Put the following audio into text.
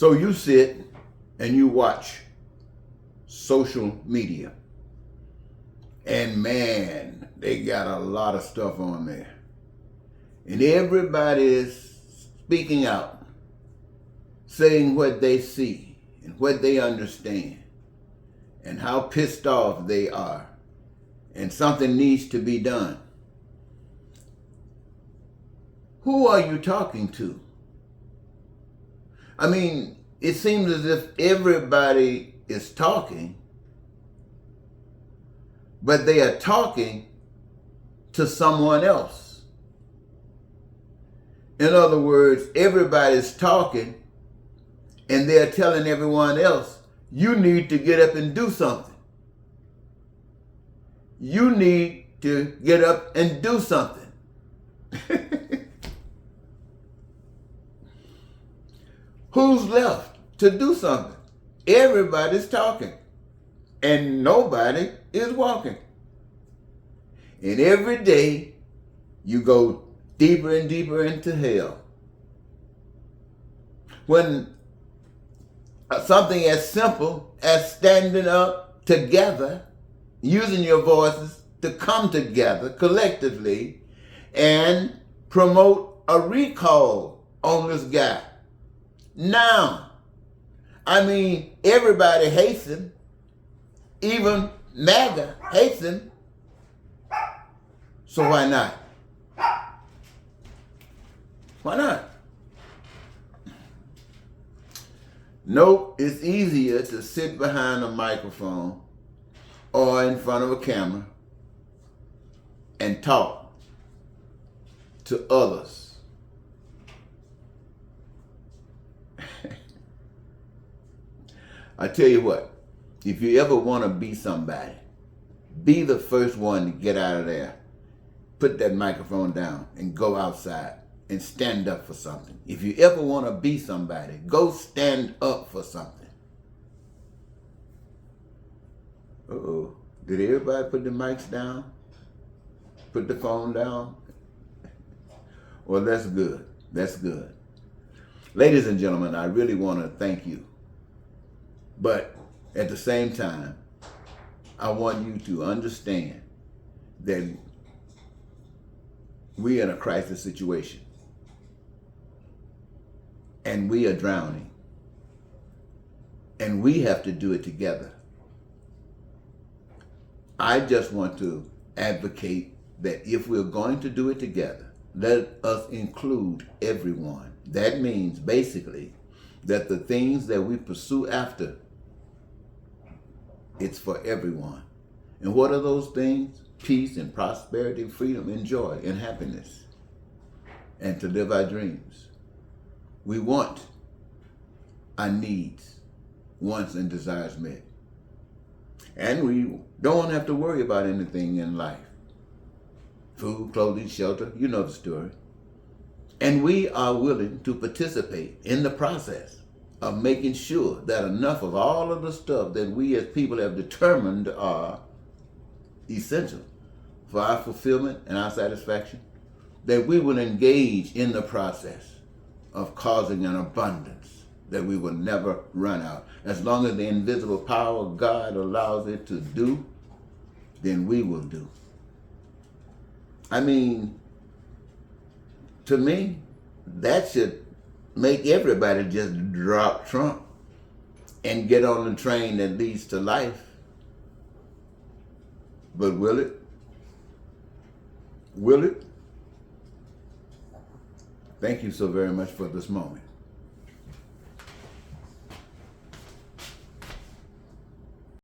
So you sit and you watch social media, and man, they got a lot of stuff on there. And everybody is speaking out, saying what they see and what they understand and how pissed off they are, and something needs to be done. Who are you talking to? I mean, it seems as if everybody is talking, but they are talking to someone else. In other words, everybody's talking and they're telling everyone else, you need to get up and do something. You need to get up and do something. Who's left to do something? Everybody's talking and nobody is walking. And every day you go deeper and deeper into hell. When something as simple as standing up together, using your voices to come together collectively and promote a recall on this guy. Now, I mean, everybody hates him. Even MAGA hates him. So why not? Why not? Nope, it's easier to sit behind a microphone or in front of a camera and talk to others. I tell you what, if you ever want to be somebody, be the first one to get out of there. Put that microphone down and go outside and stand up for something. If you ever want to be somebody, go stand up for something. Uh-oh. Did everybody put the mics down? Put the phone down? Well, that's good. That's good. Ladies and gentlemen, I really want to thank you. But at the same time, I want you to understand that we're in a crisis situation. And we are drowning. And we have to do it together. I just want to advocate that if we're going to do it together, let us include everyone. That means basically that the things that we pursue after, it's for everyone. And what are those things? Peace and prosperity, freedom and joy and happiness. And to live our dreams. We want our needs, wants and desires met. And we don't have to worry about anything in life. Food, clothing, shelter, you know the story. And we are willing to participate in the process of making sure that enough of all of the stuff that we as people have determined are essential for our fulfillment and our satisfaction, that we will engage in the process of causing an abundance that we will never run out. As long as the invisible power of God allows it to do, then we will do. I mean, to me, that should make everybody just drop Trump and get on the train that leads to life. But will it? Will it? Thank you so very much for this moment.